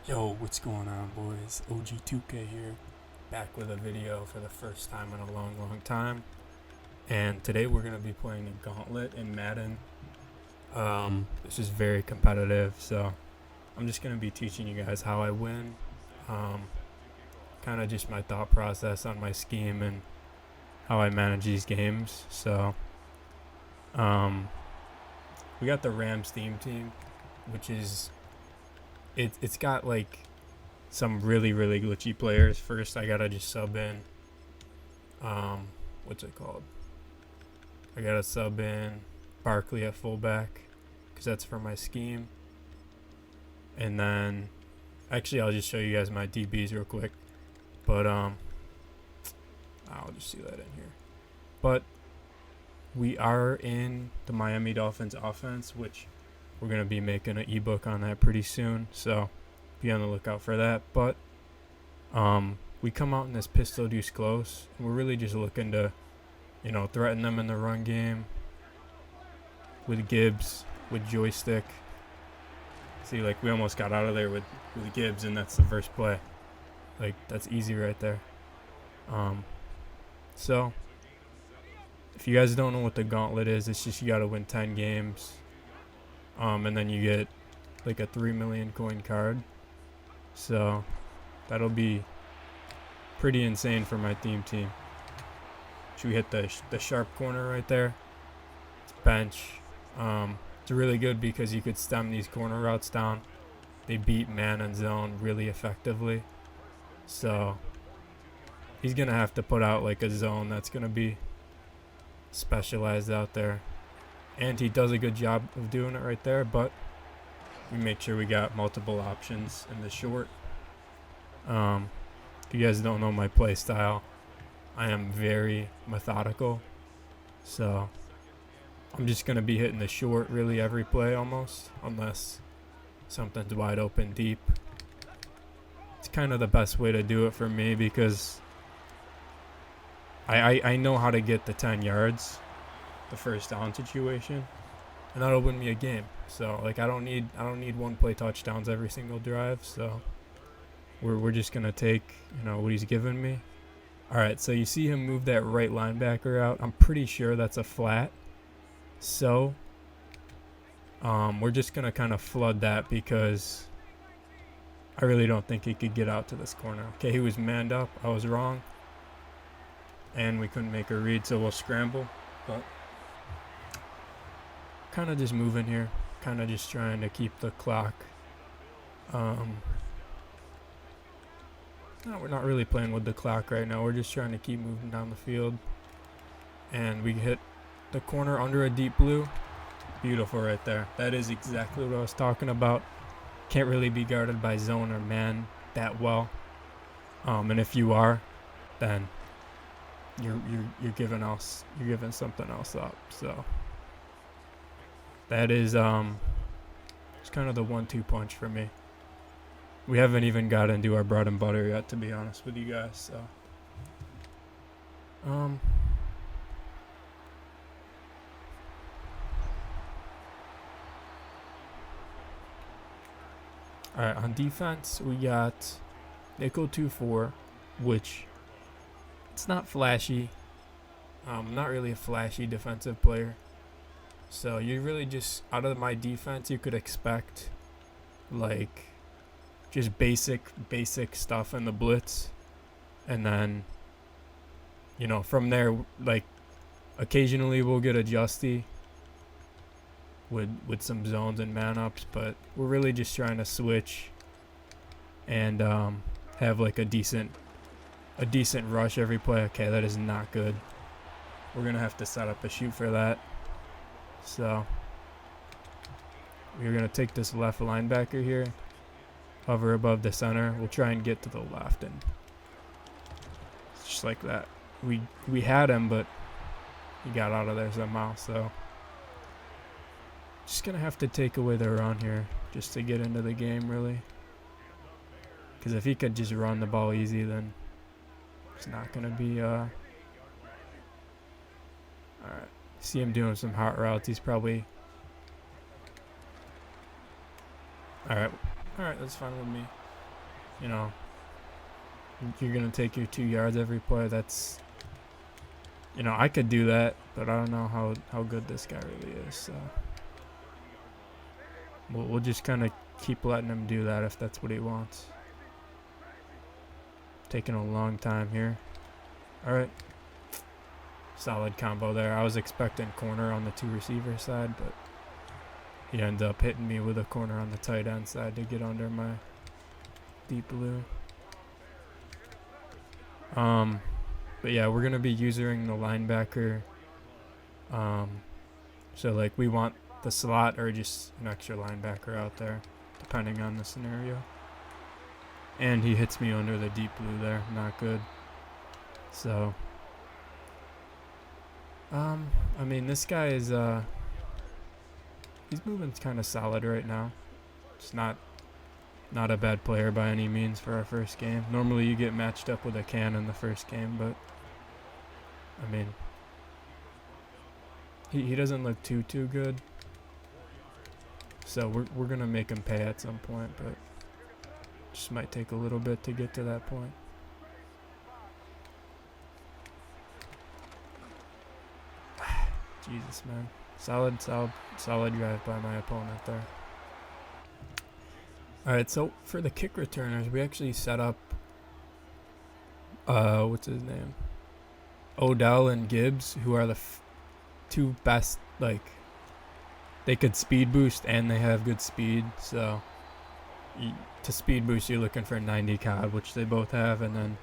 Yo, what's going on, boys? OG2K here, back with a video for the first time in a long time. And today we're going to be playing a Gauntlet in Madden. This is very competitive, so I'm just going to be teaching you guys how I win. Kind of just my thought process on my scheme and how I manage these games. So, we got the Rams theme team, which is it's got like some really glitchy players. First, I gotta just sub in. What's it called? I gotta sub in Barkley at fullback because that's for my scheme. And then, actually, I'll just show you guys my DBs real quick. But I'll just see that in here. But we are in the Miami Dolphins offense, which we're going to be making an ebook on that pretty soon, so be on the lookout for that. But we come out in this pistol deuce close, and we're really just looking to, threaten them in the run game with Gibbs, with joystick. See, like, we almost got out of there with Gibbs, and that's the first play. Like, that's easy right there. So, if you guys don't know what the Gauntlet is, it's just you got to win 10 games. And then you get like a 3 million coin card. So that'll be pretty insane for my theme team. Should we hit the sharp corner right there? It's bench. It's really good because you could stem these corner routes down. They beat man and zone really effectively. So he's going to have to put out like a zone that's going to be specialized out there. And he does a good job of doing it right there, but we make sure we got multiple options in the short. If you guys don't know my play style, I am very methodical. So I'm just going to be hitting the short really every play almost, unless something's wide open deep. It's kind of the best way to do it for me because I know how to get the 10 yards. The first down situation, and that'll win me a game. So like I don't need one play touchdowns every single drive. So we're just gonna take what he's given me. All right, so you see him move that right linebacker out. I'm pretty sure that's a flat. So we're just gonna kind of flood that because I really don't think he could get out to this corner. Okay, he was manned up. I was wrong, and we couldn't make a read, so we'll scramble. But kind of just moving here, kind of just trying to keep the clock. No, we're not really playing with the clock right now. We're just trying to keep moving down the field. And we hit the corner under a deep blue. Beautiful right there. That is exactly what I was talking about. Can't really be guarded by zone or man that well. And if you are, then you're giving something else up. So that is it's kind of the 1-2 punch for me. We haven't even got into our bread and butter yet, to be honest with you guys. So all right, on defense we got nickel 2-4, which it's not flashy. Not really a flashy defensive player. So you really just, out of my defense, you could expect like just basic stuff in the blitz. And then, from there, like occasionally we'll get a justy with some zones and man ups, but we're really just trying to switch and have like a decent rush every play. Okay, that is not good. We're going to have to set up a shoot for that. So we're going to take this left linebacker here, hover above the center. We'll try and get to the left, and just like that. We had him, but he got out of there somehow. So just going to have to take away the run here just to get into the game, really. Because if he could just run the ball easy, then it's not going to be all right. See him doing some hot routes. He's probably All right, that's fine with me. you know, you're going to take your 2 yards every play. That's, you know, I could do that, but I don't know how good this guy really is. So we'll just kind of keep letting him do that if that's what he wants. Taking a long time here. All right. Solid combo there. I was expecting corner on the 2 receiver side, but he ended up hitting me with a corner on the tight end side to get under my deep blue. But yeah, we're going to be using the linebacker. So like we want the slot or just an extra linebacker out there, depending on the scenario. And he hits me under the deep blue there. Not good. So, I mean, this guy is, he's moving kind of solid right now. It's not a bad player by any means for our first game. Normally you get matched up with a can in the first game, but, I mean, he doesn't look too good. So we're going to make him pay at some point, but just might take a little bit to get to that point. Jesus, man. Solid drive by my opponent there. Alright, so for the kick returners, we actually set up, what's his name? Odell and Gibbs, who are the 2 best, like, they could speed boost and they have good speed. So to speed boost, you're looking for 90 COD, which they both have, and then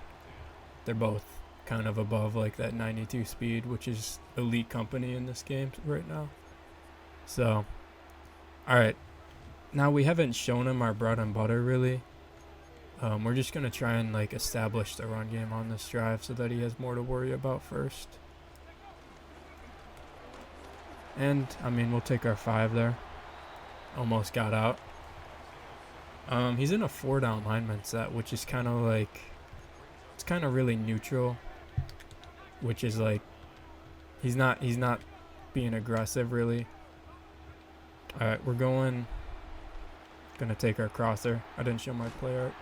they're both kind of above like that 92 speed, which is elite company in this game right now. So, all right, now we haven't shown him our bread and butter really. We're just gonna try and like establish the run game on this drive so that he has more to worry about first. And I mean, we'll take our 5 there. Almost got out. He's in a 4-down lineman set, which is kind of like, it's kind of really neutral, which is like, he's not being aggressive really. All right, we're gonna take our crosser. I didn't show my play art,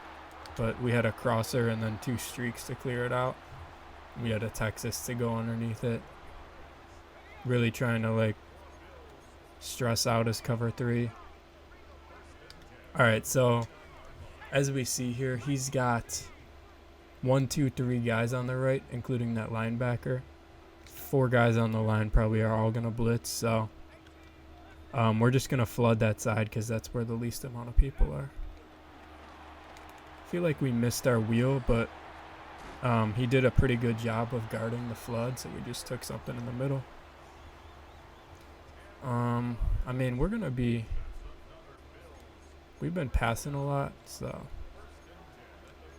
but we had a crosser and then 2 streaks to clear it out. We had a Texas to go underneath it. Really trying to like stress out his cover 3. All right, so as we see here, he's got 1, 2, 3 guys on the right, including that linebacker. 4 guys on the line probably are all going to blitz, so we're just going to flood that side because that's where the least amount of people are. I feel like we missed our wheel, but he did a pretty good job of guarding the flood, so we just took something in the middle. I mean, we've been passing a lot, so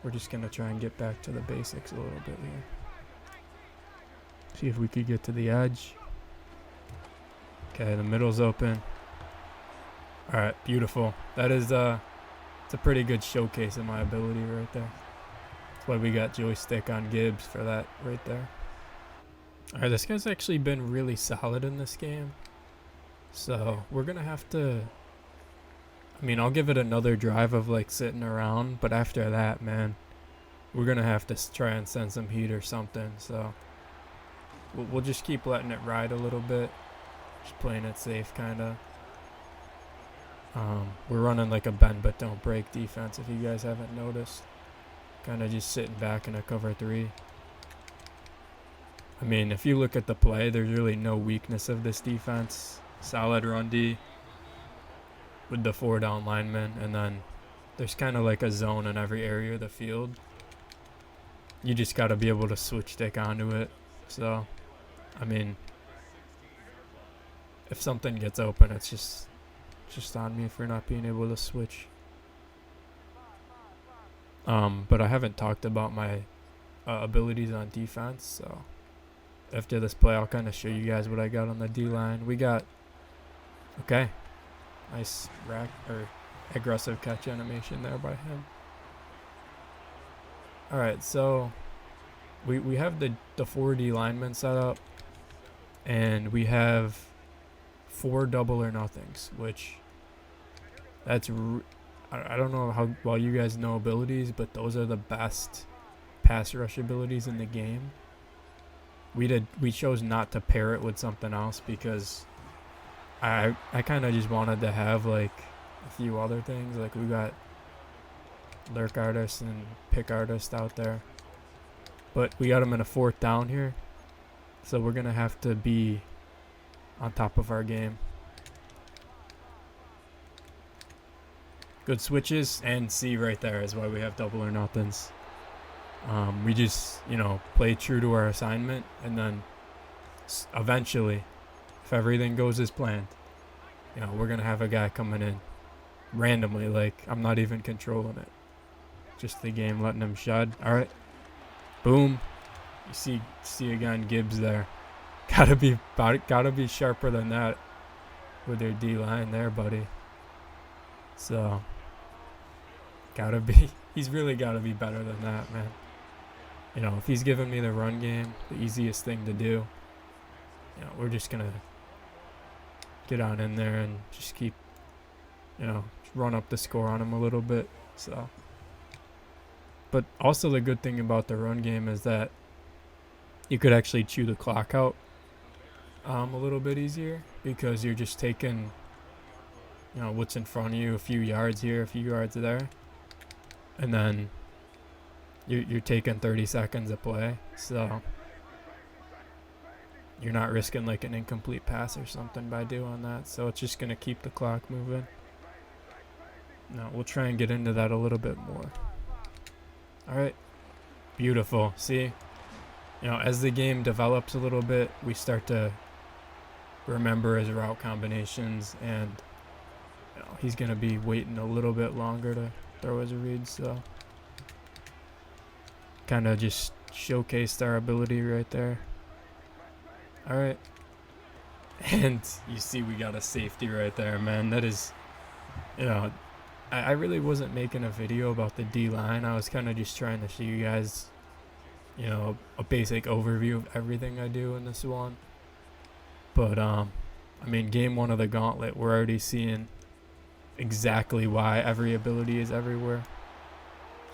we're just going to try and get back to the basics a little bit here. See if we could get to the edge. Okay, the middle's open. All right, beautiful. That is, it's a pretty good showcase of my ability right there. That's why we got joystick on Gibbs for that right there. All right, this guy's actually been really solid in this game. So we're going to have to, I mean, I'll give it another drive of like sitting around, but after that, man, we're going to have to try and send some heat or something. So we'll just keep letting it ride a little bit, just playing it safe kind of. We're running like a bend but don't break defense if you guys haven't noticed. Kind of just sitting back in a cover 3. I mean, if you look at the play, there's really no weakness of this defense. Solid run D with the 4-down linemen, and then there's kind of like a zone in every area of the field. You just got to be able to switch stick onto it. So, I mean, if something gets open, it's just on me for not being able to switch. But I haven't talked about my abilities on defense, so after this play, I'll kind of show you guys what I got on the D-line. We got, okay, nice rack or aggressive catch animation there by him. All right, so we have the 4D linemen set up, and we have 4 double or nothings, which that's I don't know how well you guys know abilities, but those are the best pass rush abilities in the game. We chose not to pair it with something else because I kind of just wanted to have like a few other things. Like we got lurk artist and pick artist out there, but we got them in a 4th down here, so we're gonna have to be on top of our game. Good switches, and C right there is why we have double or nothings. We just, play true to our assignment, and then eventually, if everything goes as planned, we're going to have a guy coming in randomly, like I'm not even controlling it. Just the game letting him shed. All right. Boom. You see again Gibbs there. Gotta be sharper than that with their D-line there, buddy. So, he's really got to be better than that, man. If he's giving me the run game, the easiest thing to do, we're just going to get on in there and just keep, run up the score on him a little bit. So, but also the good thing about the run game is that you could actually chew the clock out a little bit easier because you're just taking what's in front of you, a few yards here, a few yards there, and then you're taking 30 seconds of play, so you're not risking like an incomplete pass or something by doing that. So it's just gonna keep the clock moving. Now we'll try and get into that a little bit more. All right, beautiful. See, as the game develops a little bit, we start to remember his route combinations, and he's going to be waiting a little bit longer to throw his reads, so kind of just showcased our ability right there. All right. And you see we got a safety right there, man. That is, I really wasn't making a video about the D-line. I was kind of just trying to show you guys, a basic overview of everything I do in this one. But, game 1 of the Gauntlet, we're already seeing exactly why every ability is everywhere.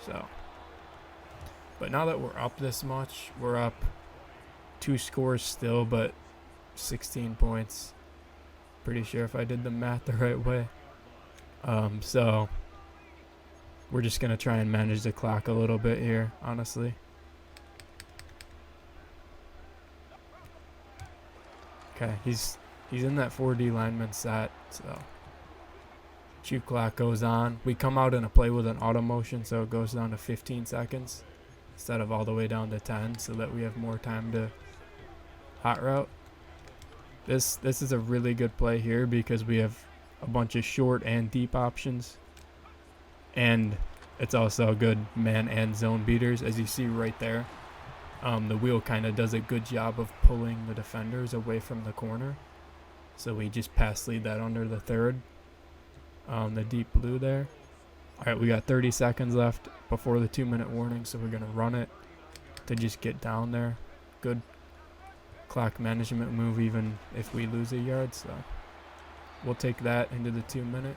So, but now that we're up this much, we're up 2 scores still, but 16 points. Pretty sure if I did the math the right way. So we're just gonna try and manage the clock a little bit here, honestly. Okay, he's in that 4D lineman set, so chew clock goes on. We come out in a play with an auto motion, so it goes down to 15 seconds instead of all the way down to 10, so that we have more time to hot route. This is a really good play here because we have a bunch of short and deep options, and it's also good man and zone beaters, as you see right there. The wheel kind of does a good job of pulling the defenders away from the corner, so we just pass lead that under the third, the deep blue there. All right, we got 30 seconds left before the 2-minute warning, so we're gonna run it to just get down there. Good clock management move even if we lose a yard, so we'll take that into the 2-minute.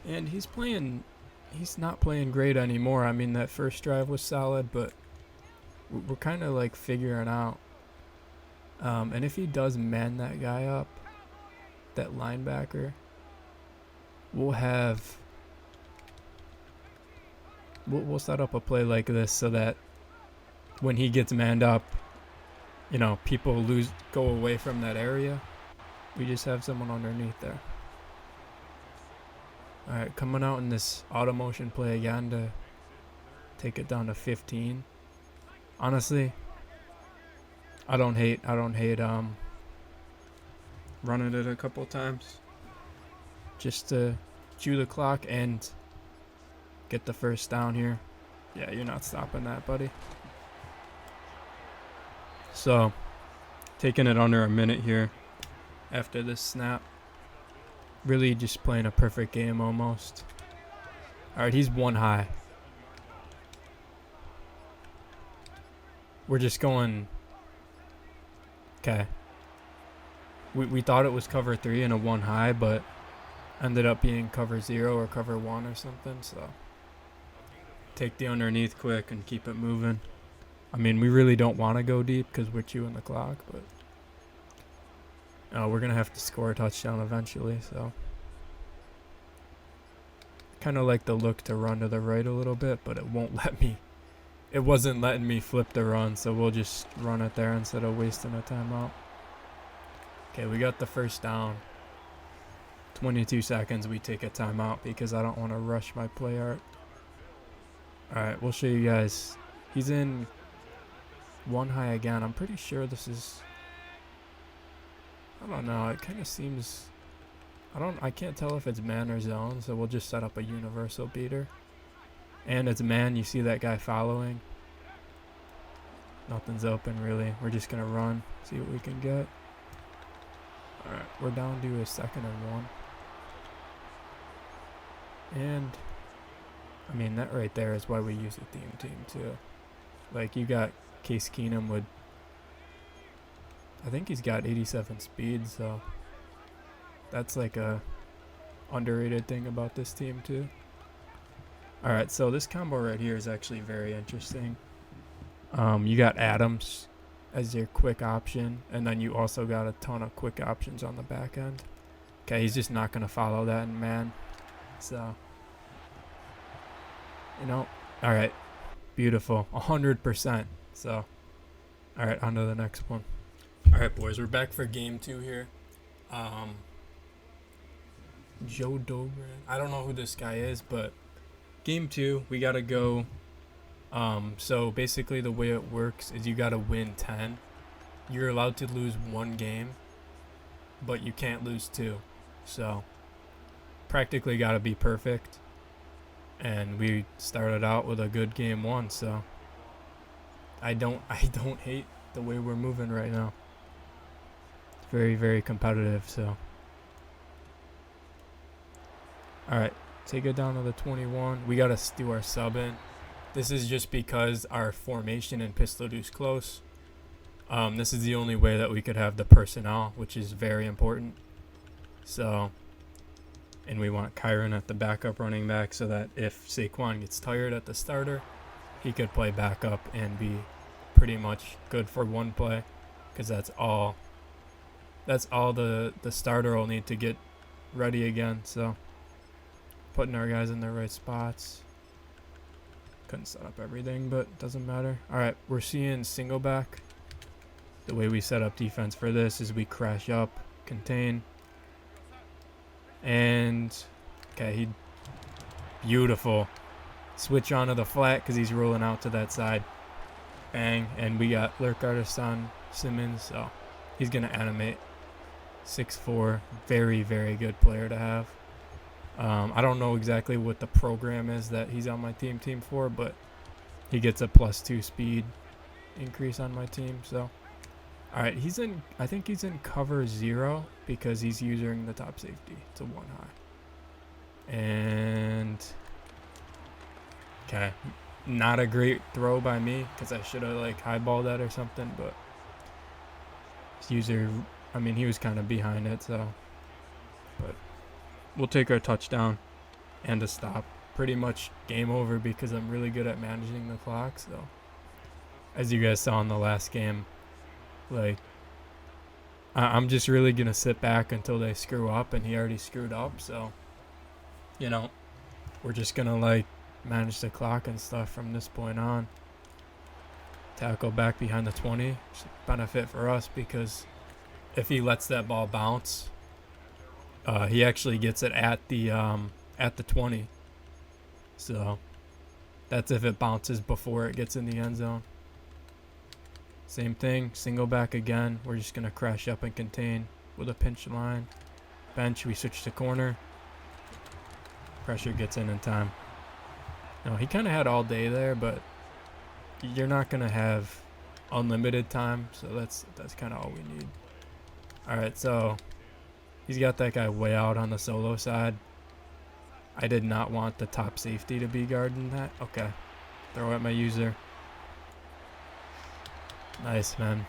And he's not playing great anymore. I mean, that first drive was solid, but we're kind of like figuring out. And if he does man that guy up, that linebacker, we'll set up a play like this so that when he gets manned up, people go away from that area. We just have someone underneath there. All right, coming out in this auto motion play again to take it down to 15. Honestly, I don't hate running it a couple times just to chew the clock and get the first down here. Yeah, you're not stopping that, buddy. So, taking it under a minute here after this snap. Really just playing a perfect game almost. All right, he's one high. We're just going. Okay. We thought it was cover 3 and a 1 high, but ended up being cover 0 or cover 1 or something. So take the underneath quick and keep it moving. I mean, we really don't want to go deep because we're chewing the clock, but we're going to have to score a touchdown eventually. So kind of like the look to run to the right a little bit, but it won't let me. It wasn't letting me flip the run, so we'll just run it there instead of wasting a timeout. Okay, we got the first down. 22 seconds, we take a timeout because I don't want to rush my play art. Alright, we'll show you guys. He's in 1 high again. I'm pretty sure this is... I don't know, it kind of seems... I can't tell if it's man or zone, so we'll just set up a universal beater. And it's man, you see that guy following. Nothing's open really. We're just going to run, see what we can get. Alright, we're down to a 2nd and 1. And, I mean, that right there is why we use a theme team too. Like, you got Case Keenum with, I think he's got 87 speed, so that's like a underrated thing about this team too. Alright, so this combo right here is actually very interesting. You got Adams as your quick option, and then you also got a ton of quick options on the back end. Okay, he's just not going to follow that in man. So, alright, beautiful, 100%. So, alright, on to the next one. Alright, boys, we're back for game 2 here. Joe Dobrin, I don't know who this guy is, but game 2, we got to go. So basically the way it works is you got to win 10. You're allowed to lose 1 game, but you can't lose 2. So practically got to be perfect. And we started out with a good game 1, so I don't hate the way we're moving right now. It's very, very competitive, so. All right. Take it down to the 21. We got to do our sub in. This is just because our formation in pistol deuce close. This is the only way that we could have the personnel, which is very important. So, and we want Kyron at the backup running back so that if Saquon gets tired at the starter, he could play backup and be pretty much good for 1 play, because that's all the starter will need to get ready again. So putting our guys in the right spots. Couldn't set up everything, but doesn't matter. Alright, we're seeing single back. The way we set up defense for this is we crash up, contain. And, okay, beautiful. Switch onto the flat because he's rolling out to that side. Bang, and we got Lurk Artist on Simmons, so he's going to animate. 6'4", very, very good player to have. I don't know exactly what the program is that he's on my team for, but he gets a +2 speed increase on my team. So, all right, I think he's in cover 0 because he's using the top safety. It's a 1 high. And, okay, not a great throw by me because I should have like highballed that or something, but user, I mean, he was kind of behind it, so, but we'll take our touchdown and a stop. Pretty much game over because I'm really good at managing the clock. So, as you guys saw in the last game, like, I'm just really going to sit back until they screw up, and he already screwed up. So, we're just going to, like, manage the clock and stuff from this point on. Tackle back behind the 20. Which is a benefit for us because if he lets that ball bounce, he actually gets it at the 20. So that's if it bounces before it gets in the end zone. Same thing, single back again. We're just going to crash up and contain with a pinch line. Bench, we switch to corner. Pressure gets in time. He kind of had all day there, but you're not going to have unlimited time. So that's kind of all we need. All right, so he's got that guy way out on the solo side. I did not want the top safety to be guarding that. Okay. Throw at my user. Nice, man.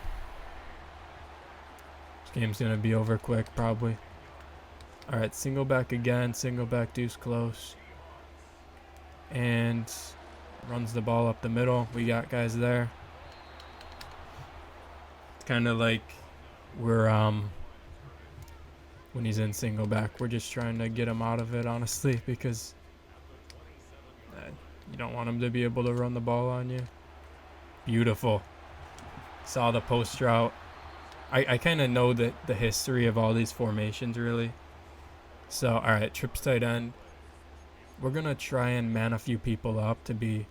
This game's going to be over quick, probably. All right, single back again. Single back deuce close. And runs the ball up the middle. We got guys there. Kind of like we're when he's in single back, we're just trying to get him out of it, honestly, because you don't want him to be able to run the ball on you. Beautiful. Saw the post route. I kind of know the history of all these formations, really. So, all right, trips tight end. We're going to try and man a few people up to be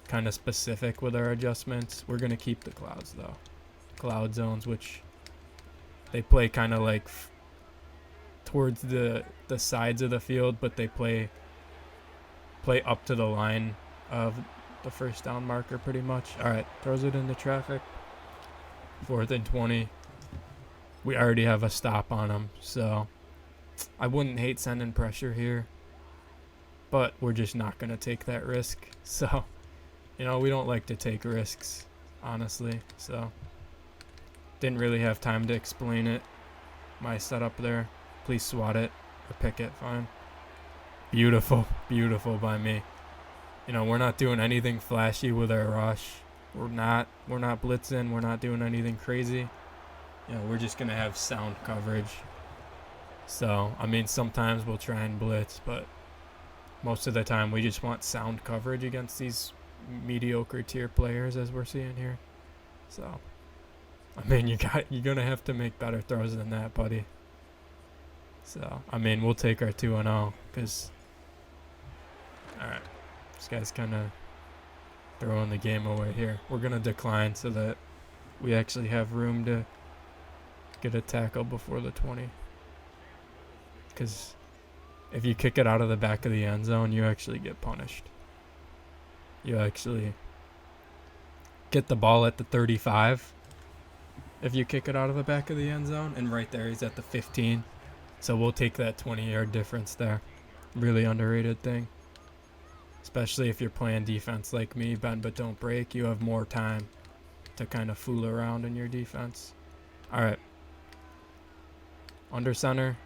kind of specific with our adjustments. We're going to keep the clouds, though. Cloud zones, which they play kind of like towards the sides of the field, but they play up to the line of the first down marker pretty much. All right, throws it into traffic. 4th and 20. We already have a stop on him, so I wouldn't hate sending pressure here, but we're just not going to take that risk. So, we don't like to take risks, honestly. So, didn't really have time to explain it. My setup there. Please swat it or pick it. Fine. Beautiful. Beautiful by me. We're not doing anything flashy with our rush. We're not blitzing. We're not doing anything crazy. We're just going to have sound coverage. So, sometimes we'll try and blitz, but most of the time we just want sound coverage against these mediocre tier players, as we're seeing here. So, you're going to have to make better throws than that, buddy. So, we'll take our 2-0 because, all right, this guy's kind of throwing the game away here. We're going to decline so that we actually have room to get a tackle before the 20. Because if you kick it out of the back of the end zone, you actually get punished. You actually get the ball at the 35 if you kick it out of the back of the end zone, and right there he's at the 15. So we'll take that 20-yard difference there. Really underrated thing. Especially if you're playing defense like me, bend but don't break. You have more time to kind of fool around in your defense. All right. Under center.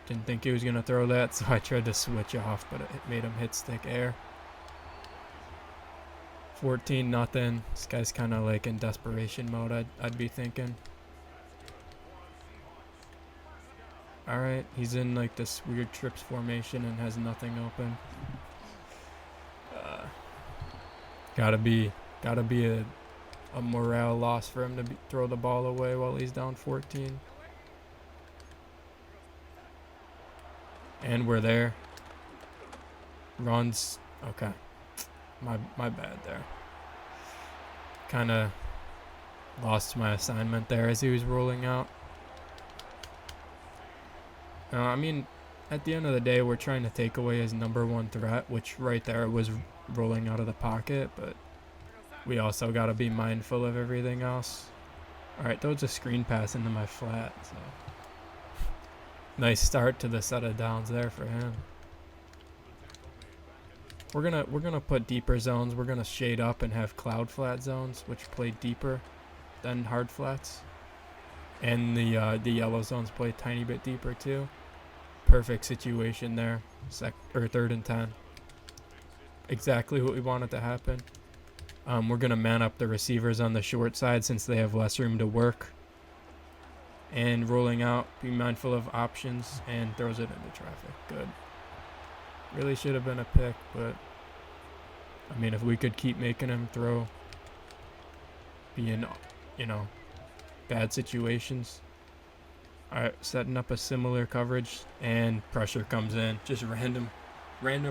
Didn't think he was going to throw that, so I tried to switch off, but it made him hit stick air. 14-0. This guy's kind of like in desperation mode, I'd be thinking. All right, he's in like this weird trips formation and has nothing open. Gotta be a morale loss for him to throw the ball away while he's down 14. And we're there. Runs. Okay. My bad there. Kind of lost my assignment there as he was rolling out. At the end of the day, we're trying to take away his number one threat, which right there was rolling out of the pocket, but we also got to be mindful of everything else. All right, throws a screen pass into my flat, so nice start to the set of downs there for him. We're gonna put deeper zones. We're gonna shade up and have cloud flat zones, which play deeper than hard flats, and the yellow zones play a tiny bit deeper too. Perfect situation there. 3rd and 10. Exactly what we wanted to happen. We're gonna man up the receivers on the short side since they have less room to work. And rolling out, be mindful of options, and throws it into traffic. Good. Really should have been a pick, but if we could keep making him throw, be in, bad situations. All right, setting up a similar coverage, and pressure comes in. Just random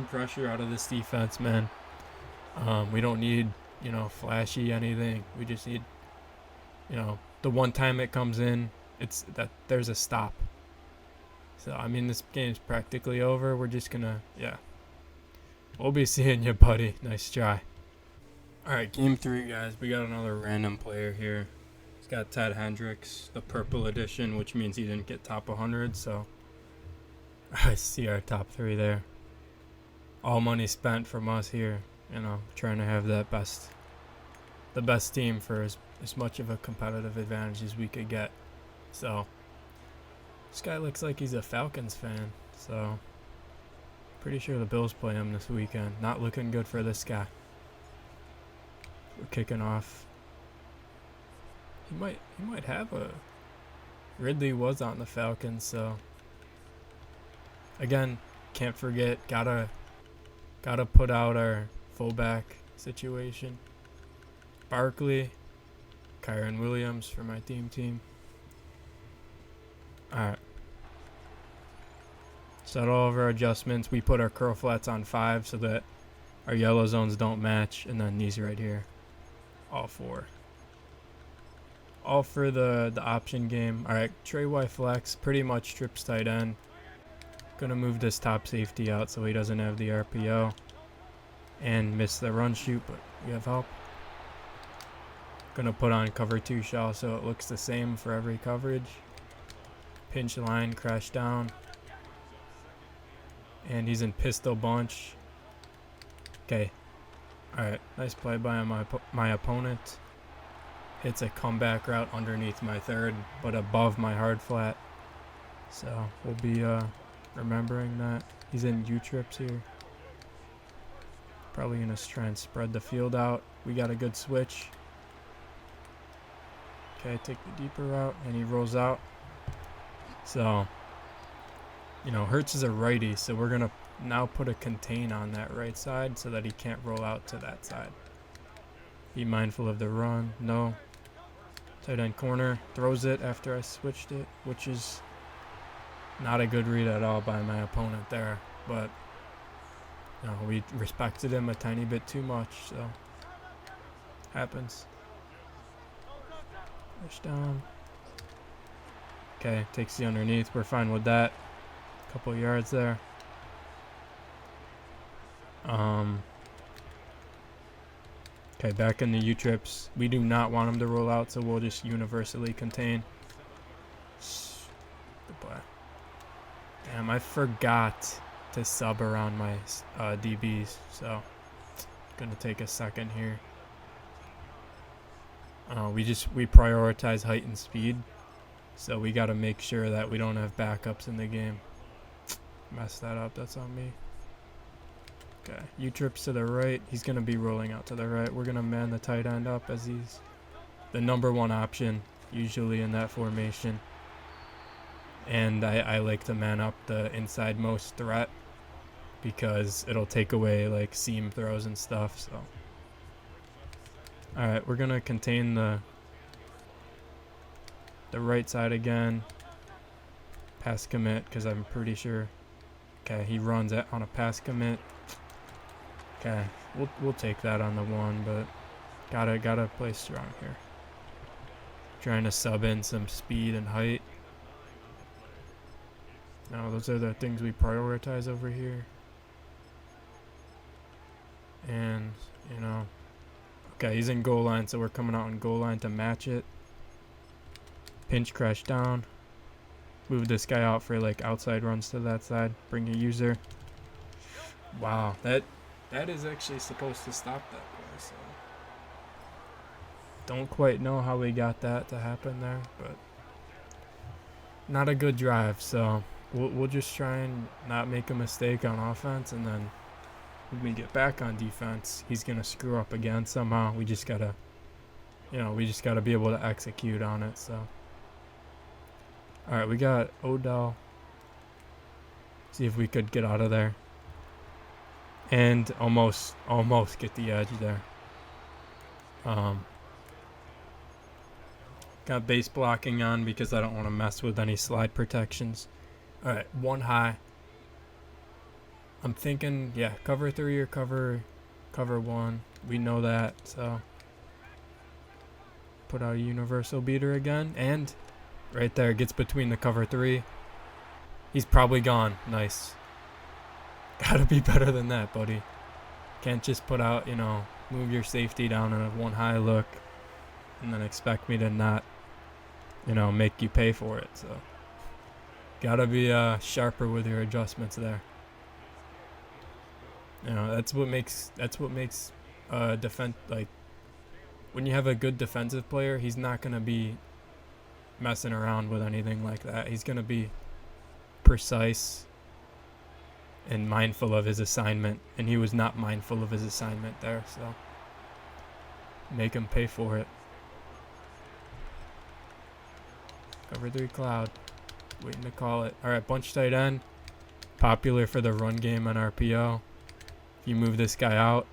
pressure out of this defense, man. We don't need, flashy anything. We just need, the one time it comes in, it's that there's a stop. So, this game's practically over. We're just gonna, we'll be seeing you, buddy. Nice try. All right, game 3, guys. We got another random player here. He's got Ted Hendricks, the purple edition, which means he didn't get top 100. So, I see our top 3 there. All money spent from us here. Trying to have the best team for as much of a competitive advantage as we could get. So this guy looks like he's a Falcons fan. So pretty sure the Bills play him this weekend. Not looking good for this guy. We're kicking off. He might have a. Ridley was on the Falcons, so again, can't forget, gotta put out our fullback situation. Barkley, Kyron Williams for my team. Alright. Set all of our adjustments. We put our curl flats on 5 so that our yellow zones don't match, and then these right here. All 4. All for the option game. Alright, Trey Y flex, pretty much trips tight end. Gonna move this top safety out so he doesn't have the RPO. And miss the run shoot, but we have help. Gonna put on cover 2 shell so it looks the same for every coverage. Pinch line, crash down. And he's in pistol bunch. Okay. Alright, nice play by my opponent. Hits a comeback route underneath my third, but above my hard flat. So we'll be remembering that. He's in U-trips here. Probably going to try and spread the field out. We got a good switch. Okay, take the deeper route, and he rolls out. So, you know, Hurts is a righty, so we're going to now put a contain on that right side so that he can't roll out to that side. Be mindful of the run. No. Tight end corner. Throws it after I switched it, which is not a good read at all by my opponent there. But, you know, we respected him a tiny bit too much, so happens. Push down. Okay, takes the underneath. We're fine with that. Couple yards there. Okay, back in the U-trips. We do not want him to roll out, so we'll just universally contain. Goodbye. Damn, I forgot to sub around my DBs, so gonna take a second here. We prioritize height and speed, so we got to make sure that we don't have backups in the game. Messed that up. That's on me. Okay, U-trips to the right. He's going to be rolling out to the right. We're going to man the tight end up as he's the number 1 option, usually in that formation. And I like to man up the inside most threat because it'll take away like seam throws and stuff. So, all right, we're going to contain the right side again. Pass commit because I'm pretty sure. Okay, he runs it on a pass commit. Okay, we'll take that on the 1, but gotta play strong here. Trying to sub in some speed and height. Now those are the things we prioritize over here. And you know, okay, he's in goal line, so we're coming out in goal line to match it. Pinch crash down. Move this guy out for like outside runs to that side. Bring a user. Wow, that is actually supposed to stop that play, so don't quite know how we got that to happen there, but not a good drive, so we'll just try and not make a mistake on offense, and then when we get back on defense, he's gonna screw up again somehow. We just gotta be able to execute on it. So all right, we got Odell. See if we could get out of there. And almost get the edge there. Got base blocking on because I don't want to mess with any slide protections. All right, 1 high. I'm thinking, yeah, cover 3 or cover 1. We know that, so put out a universal beater again, and right there gets between the cover 3. He's probably gone. Nice. Gotta be better than that, buddy. Can't just put out, move your safety down in a 1 high look and then expect me to not, make you pay for it. So gotta be sharper with your adjustments there. That's what makes defense, like when you have a good defensive player, he's not going to be messing around with anything like that. He's going to be precise and mindful of his assignment, and he was not mindful of his assignment there, so make him pay for it. Cover 3 cloud. Waiting to call it. Alright, bunch tight end. Popular for the run game on RPO. If you move this guy out,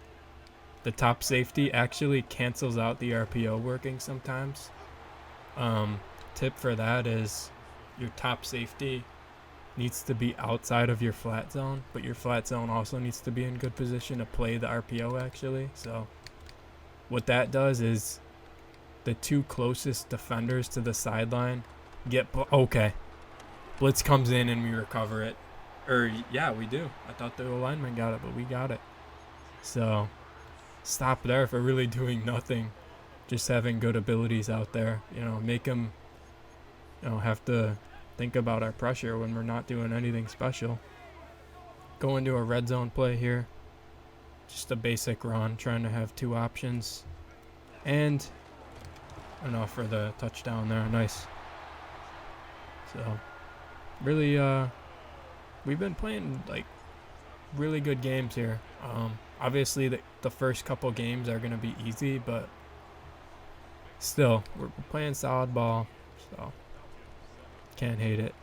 the top safety actually cancels out the RPO working sometimes. Tip for that is your top safety needs to be outside of your flat zone, but your flat zone also needs to be in good position to play the RPO actually. So what that does is the 2 closest defenders to the sideline get okay. Blitz comes in and we recover it. Yeah, we do. I thought the lineman got it, but we got it. So stop there for really doing nothing. Just having good abilities out there. Make them have to think about our pressure when we're not doing anything special. Go into a red zone play here. Just a basic run, trying to have 2 options. And enough for the touchdown there. Nice. So really we've been playing like really good games here. Obviously the first couple games are going to be easy, but still we're playing solid ball, so can't hate it.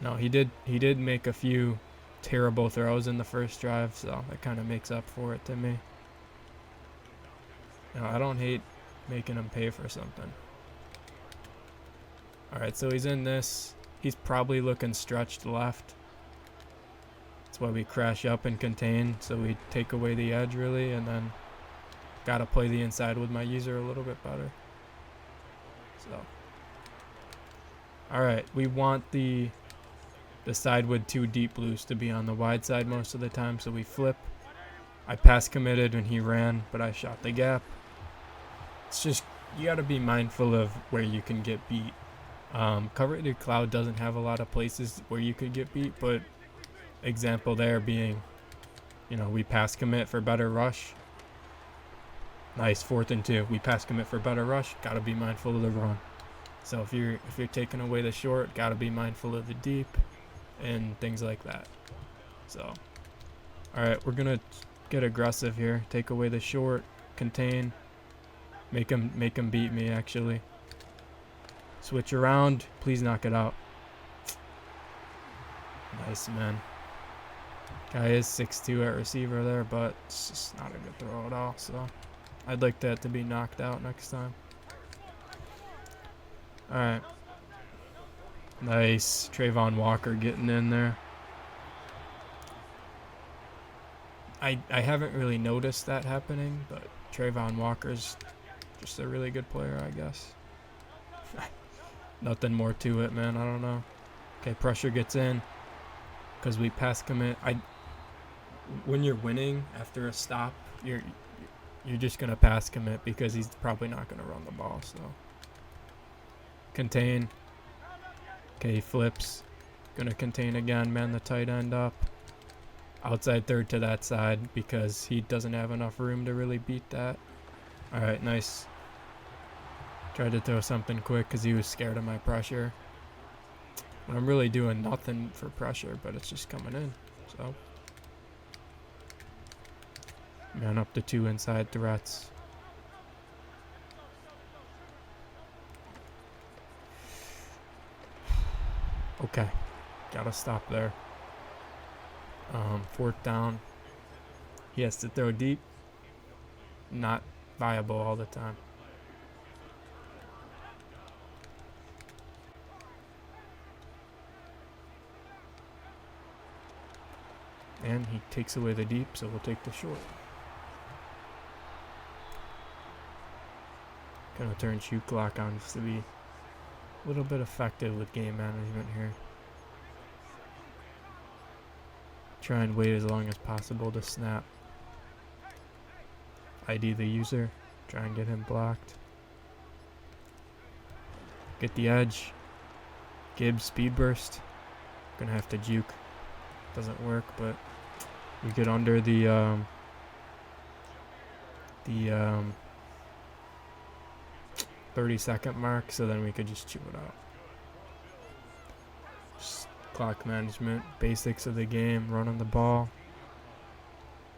No, he did make a few terrible throws in the first drive, so that kind of makes up for it to me. I don't hate making him pay for something. Alright, so he's in this. He's probably looking stretched left. That's why we crash up and contain, so we take away the edge really, and then gotta play the inside with my user a little bit better. So alright, we want the side with 2 deep blues to be on the wide side most of the time, so we flip. I pass committed when he ran, but I shot the gap. It's just, you gotta be mindful of where you can get beat. Cover 3 cloud doesn't have a lot of places where you could get beat, but example there being, we pass commit for better rush. Nice, 4th and 2. We pass commit for better rush. Gotta be mindful of the run. So if you're taking away the short, gotta be mindful of the deep and things like that. So, all right, we're gonna get aggressive here. Take away the short, contain, make him beat me actually. Switch around, please knock it out. Nice, man. Guy is 6'2" at receiver there, but it's just not a good throw at all. So I'd like that to be knocked out next time. All right. Nice. Trayvon Walker getting in there. I haven't really noticed that happening, but Trayvon Walker's just a really good player, I guess. Nothing more to it, man. I don't know. Okay, pressure gets in because we pass commit. When you're winning after a stop, you're just gonna pass commit because he's probably not gonna run the ball. So contain. Okay, he flips. Gonna contain again, man the tight end up. Outside third to that side because he doesn't have enough room to really beat that. All right, nice. Tried to throw something quick because he was scared of my pressure. I'm really doing nothing for pressure, but it's just coming in. So, man up to 2 inside threats. Okay, gotta stop there. 4th down. He has to throw deep. Not viable all the time. And he takes away the deep, so we'll take the short. Gonna turn shoot clock on just to be a little bit effective with game management here. Try and wait as long as possible to snap. ID the user. Try and get him blocked. Get the edge. Gibbs speed burst. Gonna have to juke. Doesn't work, but we get under the the 30-second mark, so then we could just chew it out. Just clock management, basics of the game, running the ball,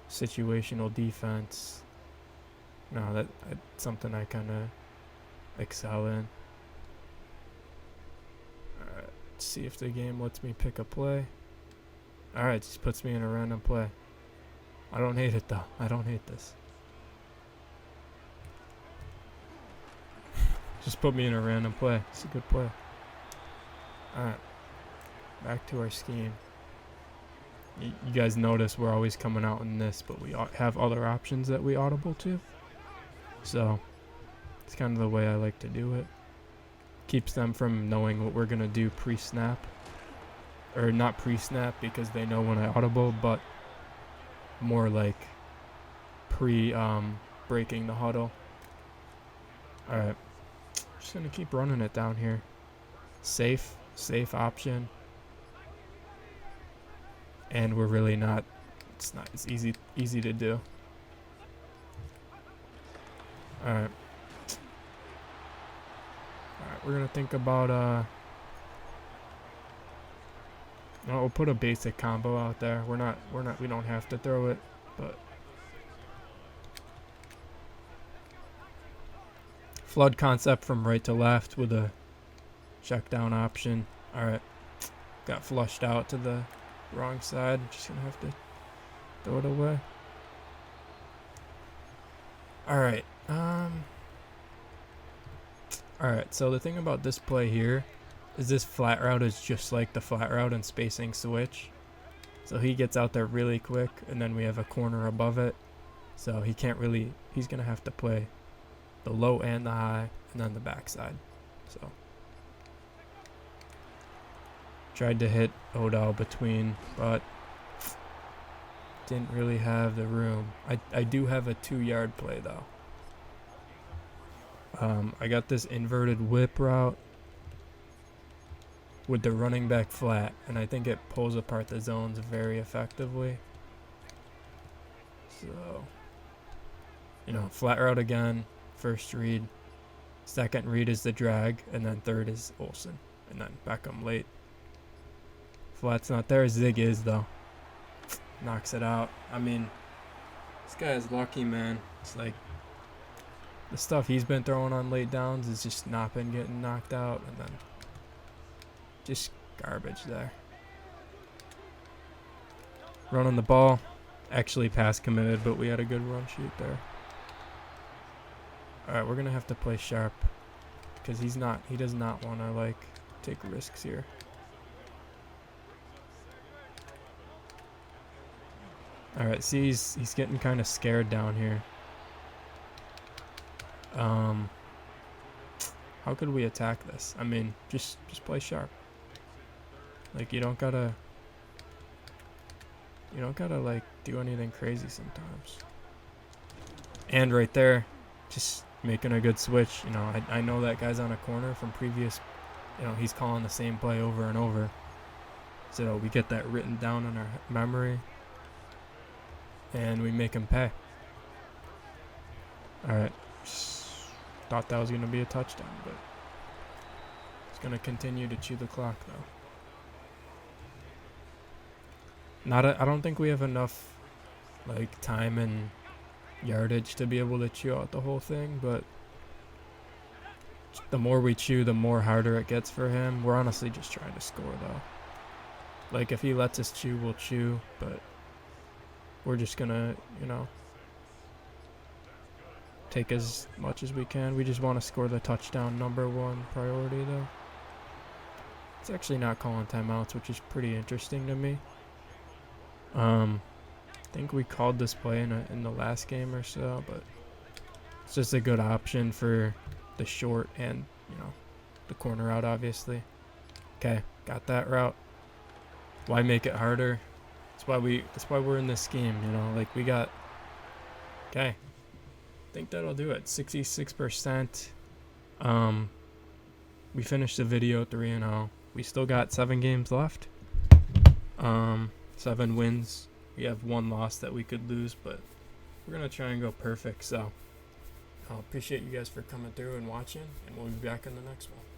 situational defense. No, that's something I kind of excel in. Alright, see if the game lets me pick a play. Alright, just puts me in a random play. I don't hate it though. I don't hate this. Just put me in a random play. It's a good play. Alright. Back to our scheme. You guys notice we're always coming out in this, but we have other options that we audible to. So, it's kind of the way I like to do it. Keeps them from knowing what we're going to do pre-snap. Or not pre-snap because they know when I audible, but more like breaking the huddle. Alright. Just going to keep running it down here. Safe option. And we're really not, it's easy to do. Alright, we're gonna think about we'll put a basic combo out there. We don't have to throw it, but flood concept from right to left with a check down option. Alright, got flushed out to the wrong side. Just gonna have to throw it away. Alright. Alright, so the thing about this play here is this flat route is just like the flat route and spacing switch. So he gets out there really quick, and then we have a corner above it. So he can't really, he's gonna have to play the low and the high, and then the backside. So tried to hit Odell between, but didn't really have the room. I do have a 2-yard play though. I got this inverted whip route with the running back flat, and I think it pulls apart the zones very effectively. So, flat route again, first read, second read is the drag, and then third is Olsen, and then Beckham late. Flat's not there, Zig is though. Knocks it out. I mean, this guy is lucky, man. It's like the stuff he's been throwing on late downs is just not been getting knocked out, and then just garbage there. Running the ball, actually pass committed, but we had a good run sheet there. Alright, we're gonna have to play sharp because he does not want to take risks here. Alright, see, he's getting kind of scared down here. How could we attack this? I mean, just play sharp. Like, you don't gotta do anything crazy sometimes. And right there, just making a good switch. I know that guy's on a corner from previous, he's calling the same play over and over. So we get that written down in our memory. And we make him pay. Alright. Thought that was going to be a touchdown, but it's going to continue to chew the clock, though. I don't think we have enough time and yardage to be able to chew out the whole thing, but the more we chew, the more harder it gets for him. We're honestly just trying to score, though. If he lets us chew, we'll chew, but we're just gonna, take as much as we can. We just want to score the touchdown, #1 priority, though. It's actually not calling timeouts, which is pretty interesting to me. I think we called this play in the last game or so, but it's just a good option for the short and, the corner route, obviously. Okay, got that route. Why make it harder? That's why we're in this scheme, we got, okay, I think that'll do it. 66%. We finished the video 3-0. We still got 7 games left. 7 wins. We have 1 loss that we could lose, but we're gonna try and go perfect. So I appreciate you guys for coming through and watching, and we'll be back in the next one.